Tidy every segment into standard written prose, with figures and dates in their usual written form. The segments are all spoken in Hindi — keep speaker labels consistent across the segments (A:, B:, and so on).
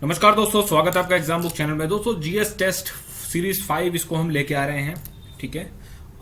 A: नमस्कार दोस्तों, स्वागत है आपका एग्जाम बुक चैनल में। दोस्तों जीएस टेस्ट सीरीज 5 इसको हम लेके आ रहे हैं, ठीक है।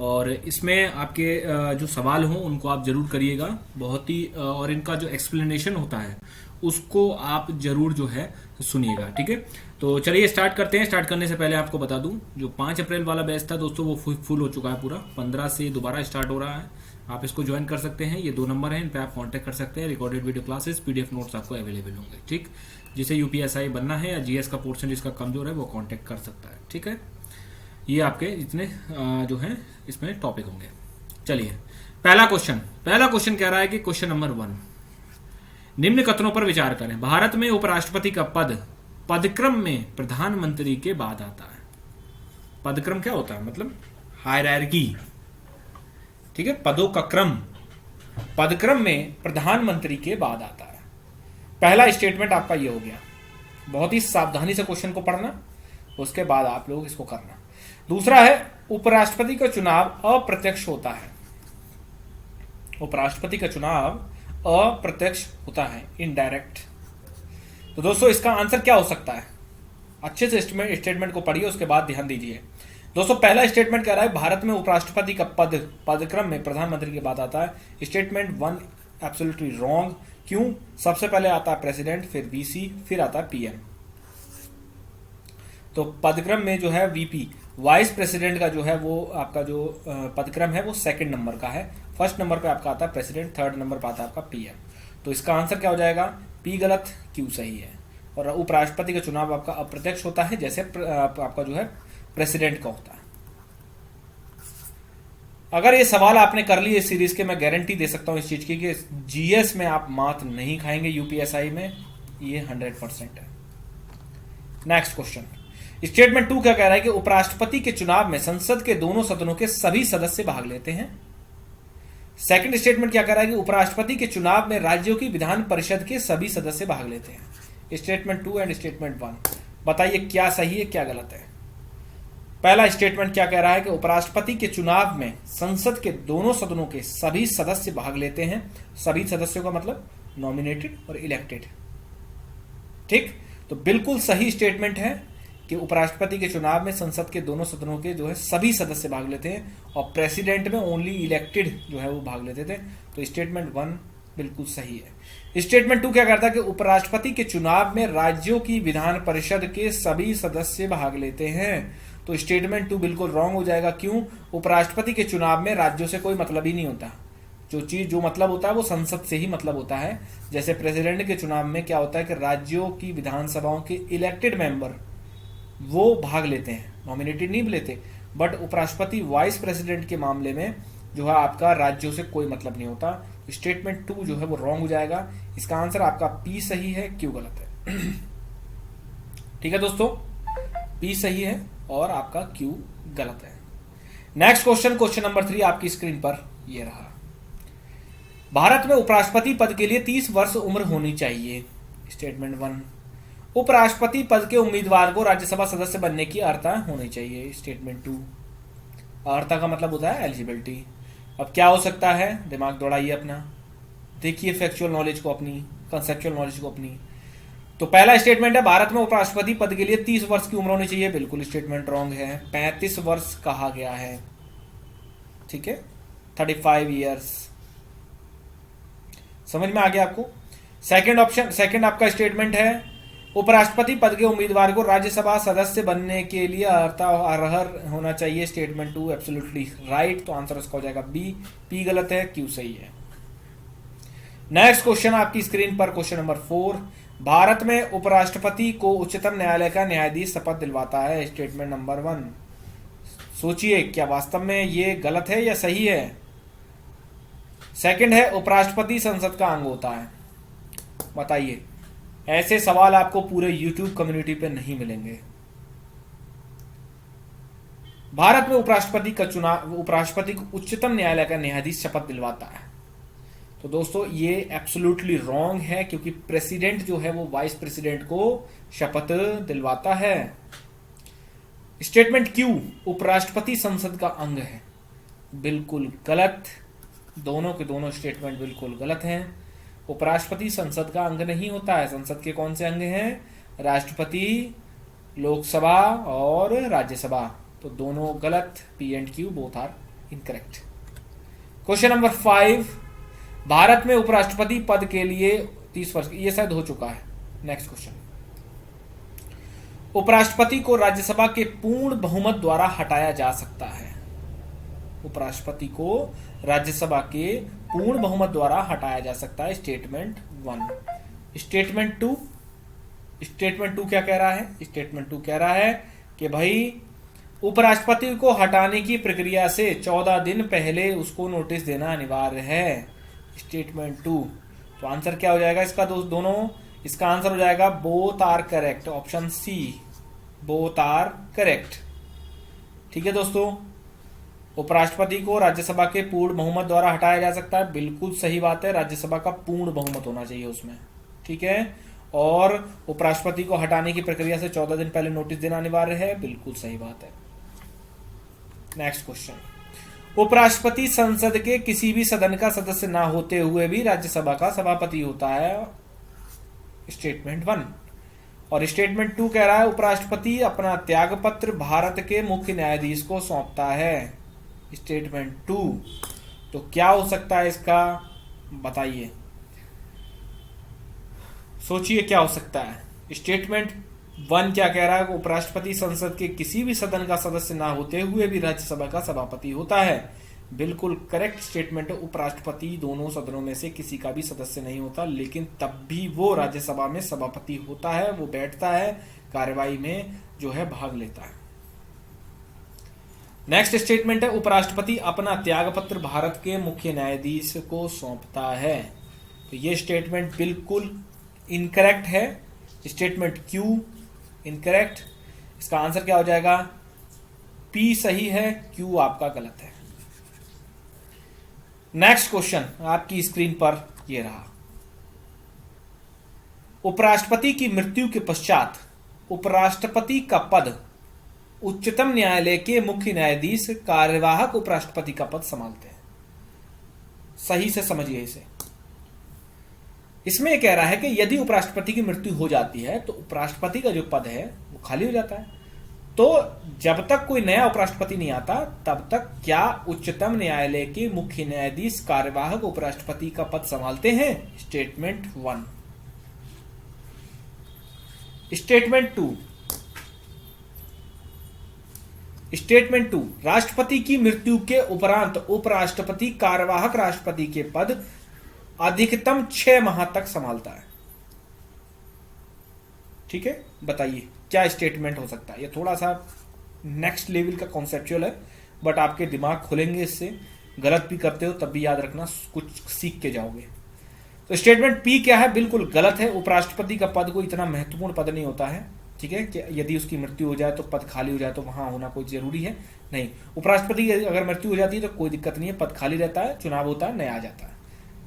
A: और इसमें आपके जो सवाल हों उनको आप जरूर करिएगा, बहुत ही और इनका जो एक्सप्लेनेशन होता है उसको आप जरूर जो है सुनिएगा, ठीक है। तो चलिए स्टार्ट करते हैं। स्टार्ट करने से पहले आपको बता दूं, जो 5 अप्रैल वाला बैच था दोस्तों वो फुल हो चुका है पूरा। 15 से दोबारा स्टार्ट हो रहा है, आप इसको ज्वाइन कर सकते हैं। ये 2 नंबर हैं, इन पे आप कांटेक्ट कर सकते हैं। Recorded video classes, PDF notes आपको अवेलेबल होंगे, ठीक। जिसे यूपीएसआई बनना है या जीएस का पोर्शन जिसका कमजोर है वो कांटेक्ट कर सकता है, ठीक है। ये आपके इतने जो हैं इसमें टॉपिक होंगे। चलिए पहला क्वेश्चन कह रहा है कि क्वेश्चन नंबर 1, निम्न कथनों पर विचार करें। भारत में उपराष्ट्रपति का पद पदक्रम में प्रधानमंत्री के बाद आता है। पदक्रम क्या होता है? मतलब हायरार्की, ठीक है। पदों का क्रम पदक्रम में प्रधानमंत्री के बाद आता है। पहला स्टेटमेंट आपका ये हो गया। बहुत ही सावधानी से क्वेश्चन को पढ़ना, उसके बाद आप लोग इसको करना। दूसरा है, उपराष्ट्रपति का चुनाव अप्रत्यक्ष होता है। उपराष्ट्रपति का चुनाव अप्रत्यक्ष होता है, इनडायरेक्ट। तो दोस्तों इसका आंसर क्या हो सकता है? अच्छे से स्टेटमेंट को पढ़िए, उसके बाद ध्यान दीजिए। दोस्तों पहला स्टेटमेंट कह रहा है भारत में उपराष्ट्रपति का पदक्रम में प्रधानमंत्री के बाद आता है। Statement 1 absolutely wrong. क्यों? सबसे पहले आता है प्रेसिडेंट, फिर वीसी, फिर आता है पीएम। तो पदक्रम में जो है वीपी, वाइस प्रेसिडेंट का जो है वो आपका जो पदक्रम है वो सेकंड नंबर का है। फर्स्ट नंबर पे आपका आता है प्रेसिडेंट, थर्ड नंबर पे आता है आपका पीएम। तो इसका आंसर क्या हो जाएगा? पी गलत, क्यू सही है। और उपराष्ट्रपति का चुनाव आपका अप्रत्यक्ष होता है, जैसे आपका जो है प्रेसिडेंट का होता है। अगर ये सवाल आपने कर लिए इस सीरीज के, मैं गारंटी दे सकता हूं इस चीज की कि जीएस में आप मात नहीं खाएंगे, यूपीएसआई में ये 100% है। नेक्स्ट क्वेश्चन, स्टेटमेंट 2 क्या कह रहा है कि उपराष्ट्रपति के चुनाव में संसद के दोनों सदनों के सभी सदस्य भाग लेते हैं। सेकंड स्टेटमेंट क्या कह रहा है कि उपराष्ट्रपति के चुनाव में राज्यों की विधान परिषद के सभी सदस्य भाग लेते हैं। स्टेटमेंट 2 एंड स्टेटमेंट 1, बताइए क्या सही है क्या गलत है। पहला स्टेटमेंट क्या कह रहा है कि उपराष्ट्रपति के चुनाव में संसद के दोनों सदनों के सभी सदस्य भाग लेते हैं। सभी सदस्यों का मतलब नॉमिनेटेड और इलेक्टेड, ठीक। तो बिल्कुल सही स्टेटमेंट है कि उपराष्ट्रपति के चुनाव में संसद के दोनों सदनों के जो है सभी सदस्य भाग लेते हैं, और प्रेसिडेंट में ओनली इलेक्टेड जो है वो भाग लेते थे। तो स्टेटमेंट 1 बिल्कुल सही है। स्टेटमेंट 2 क्या करता है कि उपराष्ट्रपति के चुनाव में राज्यों की विधान परिषद के सभी सदस्य भाग लेते हैं। तो स्टेटमेंट 2 बिल्कुल रॉन्ग हो जाएगा। क्यों? उपराष्ट्रपति के चुनाव में राज्यों से कोई मतलब ही नहीं होता। जो मतलब होता है वो संसद से ही मतलब होता है। जैसे प्रेसिडेंट के चुनाव में क्या होता है कि राज्यों की विधानसभाओं के इलेक्टेड मेंबर वो भाग लेते हैं, नॉमिनेटेड नहीं लेते। बट उपराष्ट्रपति वाइस प्रेसिडेंट के मामले में जो है आपका राज्यों से कोई मतलब नहीं होता। स्टेटमेंट 2 जो है वो रॉन्ग हो जाएगा। इसका आंसर आपका पी सही है, क्यू गलत है। ठीक है दोस्तों, पी सही है और आपका क्यू गलत है। नेक्स्ट क्वेश्चन नंबर 3 आपकी स्क्रीन पर ये रहा। भारत में उपराष्ट्रपति पद के लिए 30 वर्ष उम्र होनी चाहिए। स्टेटमेंट 1, उपराष्ट्रपति पद के उम्मीदवार को राज्यसभा सदस्य बनने की अर्हता होनी चाहिए। स्टेटमेंट 2, अर्हता का मतलब होता है एलिजिबिलिटी। अब क्या हो सकता है? दिमाग दौड़ाइए अपना, देखिए फैक्चुअल नॉलेज को अपनी, कंसेप्चुअल नॉलेज को अपनी। तो पहला स्टेटमेंट है भारत में उपराष्ट्रपति पद के लिए 30 वर्ष की उम्र होनी चाहिए। बिल्कुल स्टेटमेंट रॉन्ग है, 35 वर्ष कहा गया है, ठीक है, 35 ईयर्स। समझ में आ गया आपको? सेकंड आपका स्टेटमेंट है उपराष्ट्रपति पद के उम्मीदवार को राज्यसभा सदस्य बनने के लिए अर्ह होना चाहिए। Statement 2 absolutely right. तो आंसर उसका हो जाएगा बी। पी गलत है, क्यू सही है। नेक्स्ट क्वेश्चन आपकी स्क्रीन पर, क्वेश्चन नंबर 4, भारत में उपराष्ट्रपति को उच्चतम न्यायालय का न्यायाधीश शपथ दिलवाता है। स्टेटमेंट नंबर 1, सोचिए क्या वास्तव में ये गलत है या सही है। सेकंड है उपराष्ट्रपति संसद का अंग होता है। बताइए, ऐसे सवाल आपको पूरे YouTube कम्युनिटी पे नहीं मिलेंगे। भारत में उपराष्ट्रपति का चुनाव, उपराष्ट्रपति को उच्चतम न्यायालय का न्यायाधीश शपथ दिलवाता है। तो दोस्तों ये एब्सोल्युटली रॉन्ग है, क्योंकि प्रेसिडेंट जो है वो वाइस प्रेसिडेंट को शपथ दिलवाता है। स्टेटमेंट क्यू, उपराष्ट्रपति संसद का अंग है, बिल्कुल गलत। दोनों के दोनों स्टेटमेंट बिल्कुल गलत हैं। उपराष्ट्रपति संसद का अंग नहीं होता है। संसद के कौन से अंग हैं? राष्ट्रपति, लोकसभा और राज्यसभा। तो दोनों गलत, P and Q both are incorrect. Question number 5, Bharat में उपराष्ट्रपति पद के लिए 30 वर्ष, ये शायद हो चुका है। नेक्स्ट क्वेश्चन, उपराष्ट्रपति को राज्यसभा के पूर्ण बहुमत द्वारा हटाया जा सकता है। उपराष्ट्रपति को राज्यसभा के पूर्ण बहुमत द्वारा हटाया जा सकता है। स्टेटमेंट 1। स्टेटमेंट 2, स्टेटमेंट 2 क्या कह रहा है? स्टेटमेंट 2 कह रहा है कि भाई उपराष्ट्रपति को हटाने की प्रक्रिया से 14 दिन पहले उसको नोटिस देना अनिवार्य है। स्टेटमेंट 2। तो आंसर क्या हो जाएगा इसका दोनों? इसका आंसर हो जाएगा both are correct, option C, both are correct. ठीक है दोस्तों, उपराष्ट्रपति को राज्यसभा के पूर्ण बहुमत द्वारा हटाया जा सकता है, बिल्कुल सही बात है। राज्यसभा का पूर्ण बहुमत होना चाहिए उसमें, ठीक है। और उपराष्ट्रपति को हटाने की प्रक्रिया से 14 दिन पहले नोटिस देना अनिवार्य है, बिल्कुल सही बात है। नेक्स्ट क्वेश्चन, उपराष्ट्रपति संसद के किसी भी सदन का सदस्य ना होते हुए भी राज्यसभा का सभापति होता है। स्टेटमेंट 1। और स्टेटमेंट 2 कह रहा है उपराष्ट्रपति अपना त्यागपत्र भारत के मुख्य न्यायाधीश को सौंपता है। स्टेटमेंट 2। तो क्या हो सकता है इसका, बताइए, सोचिए क्या हो सकता है। स्टेटमेंट 1 क्या कह रहा है? उपराष्ट्रपति संसद के किसी भी सदन का सदस्य ना होते हुए भी राज्यसभा का सभापति होता है। बिल्कुल करेक्ट स्टेटमेंट है। उपराष्ट्रपति दोनों सदनों में से किसी का भी सदस्य नहीं होता, लेकिन तब भी वो राज्यसभा में सभापति होता है, वो बैठता है, कार्यवाही में जो है भाग लेता है। नेक्स्ट स्टेटमेंट है उपराष्ट्रपति अपना त्यागपत्र भारत के मुख्य न्यायाधीश को सौंपता है। तो ये स्टेटमेंट बिल्कुल इनकरेक्ट है। Statement Q incorrect. इसका आंसर क्या हो जाएगा? पी सही है, क्यू आपका गलत है। नेक्स्ट क्वेश्चन आपकी स्क्रीन पर ये रहा। उपराष्ट्रपति की मृत्यु के पश्चात उपराष्ट्रपति का पद उच्चतम न्यायालय के मुख्य न्यायाधीश कार्यवाहक उपराष्ट्रपति का पद संभालते हैं। सही से समझिए इसे। इसमें कह रहा है कि यदि उपराष्ट्रपति की मृत्यु हो जाती है तो उपराष्ट्रपति का जो पद है वो खाली हो जाता है। तो जब तक कोई नया उपराष्ट्रपति नहीं आता तब तक क्या उच्चतम न्यायालय के मुख्य न्यायाधीश कार्यवाहक उपराष्ट्रपति का पद संभालते हैं? स्टेटमेंट 1। स्टेटमेंट 2। स्टेटमेंट 2, राष्ट्रपति की मृत्यु के उपरांत उपराष्ट्रपति कार्यवाहक राष्ट्रपति के पद अधिकतम 6 माह तक संभालता है। ठीक है, बताइए क्या स्टेटमेंट हो सकता है? ये थोड़ा सा नेक्स्ट लेवल का कॉन्सेप्चुअल है, बट आपके दिमाग खुलेंगे इससे। गलत भी करते हो तब भी याद रखना, कुछ सीख के जाओगे। तो स्टेटमेंट पी क्या है? बिल्कुल गलत है। उपराष्ट्रपति का पद कोई इतना महत्वपूर्ण पद नहीं होता है। ठीक है, कि यदि उसकी मृत्यु हो जाए तो पद खाली हो जाए तो वहां होना कोई जरूरी है नहीं। उपराष्ट्रपति की अगर मृत्यु हो जाती है तो कोई दिक्कत नहीं है, पद खाली रहता है, चुनाव होता है, नया आ जाता है।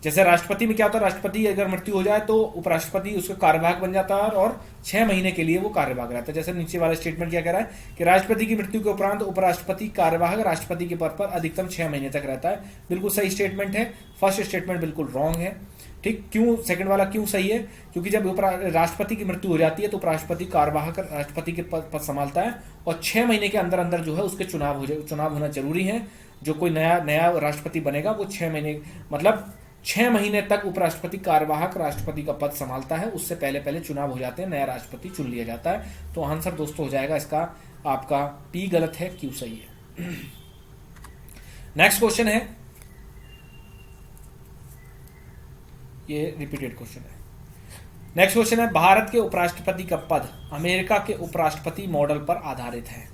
A: जैसे राष्ट्रपति में क्या होता है, राष्ट्रपति अगर मृत्यु हो जाए तो उपराष्ट्रपति उसका कार्यवाहक बन जाता है और 6 महीने के लिए वो कार्यवाहक रहता है। जैसे नीचे वाला स्टेटमेंट क्या कह रहा है कि राष्ट्रपति की मृत्यु के उपरांत उपराष्ट्रपति कार्यवाहक राष्ट्रपति के पद पर अधिकतम 6 महीने तक रहता है। बिल्कुल सही स्टेटमेंट है। फर्स्ट स्टेटमेंट बिल्कुल रॉन्ग है। ठीक, क्यों सेकंड वाला क्यों सही है? क्योंकि जब राष्ट्रपति की मृत्यु हो जाती है तो उपराष्ट्रपति कार्यवाहक राष्ट्रपति के पद संभालता है और 6 महीने के अंदर अंदर जो है उसके चुनाव होना जरूरी है। जो कोई नया राष्ट्रपति बनेगा वो 6 महीने मतलब 6 महीने तक उपराष्ट्रपति कार्यवाहक राष्ट्रपति का पद संभालता है। उससे पहले पहले चुनाव हो जाते हैं, नया राष्ट्रपति चुन लिया जाता है। तो आंसर दोस्तों हो जाएगा इसका आपका पी गलत है, क्यू सही है। नेक्स्ट क्वेश्चन है, ये रिपीटेड क्वेश्चन है। नेक्स्ट क्वेश्चन है, भारत के उपराष्ट्रपति का पद अमेरिका के उपराष्ट्रपति मॉडल पर आधारित है।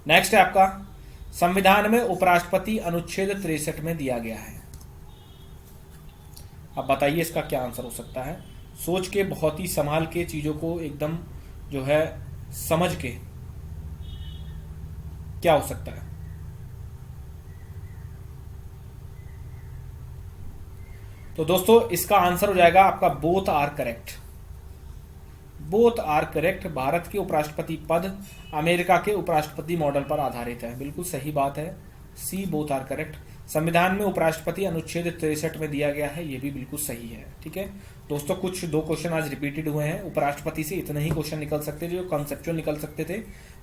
A: नेक्स्ट है आपका, संविधान में उपराष्ट्रपति अनुच्छेद 63 में दिया गया है। अब बताइए इसका क्या आंसर हो सकता है? सोच के, बहुत ही संभाल के, चीजों को एकदम जो है समझ के, क्या हो सकता है? तो दोस्तों इसका आंसर हो जाएगा आपका both are correct. Both are correct. Bharat के उपराष्ट्रपति पद अमेरिका के उपराष्ट्रपति मॉडल पर आधारित है। बिल्कुल सही बात है, सी बोथ आर करेक्ट। संविधान में उपराष्ट्रपति अनुच्छेद 63 में दिया गया है, ये भी बिल्कुल सही है। ठीक है दोस्तों, कुछ 2 क्वेश्चन आज रिपीटेड हुए हैं। उपराष्ट्रपति से इतने ही क्वेश्चन निकल सकते थे जो कॉन्सेप्चुअल निकल सकते थे,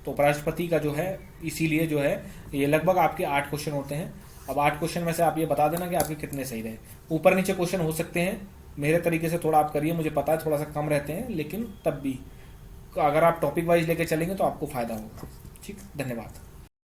A: तो उपराष्ट्रपति का जो है इसीलिए जो है ये लगभग आपके 8 क्वेश्चन होते हैं। अब 8 क्वेश्चन में से आप ये बता देना कि आपके कितने सही रहे। ऊपर नीचे क्वेश्चन हो सकते हैं, मेरे तरीके से थोड़ा आप करिए, मुझे पता है थोड़ा सा कम रहते हैं, लेकिन तब भी अगर आप टॉपिक वाइज लेके चलेंगे तो आपको फायदा होगा। ठीक, धन्यवाद।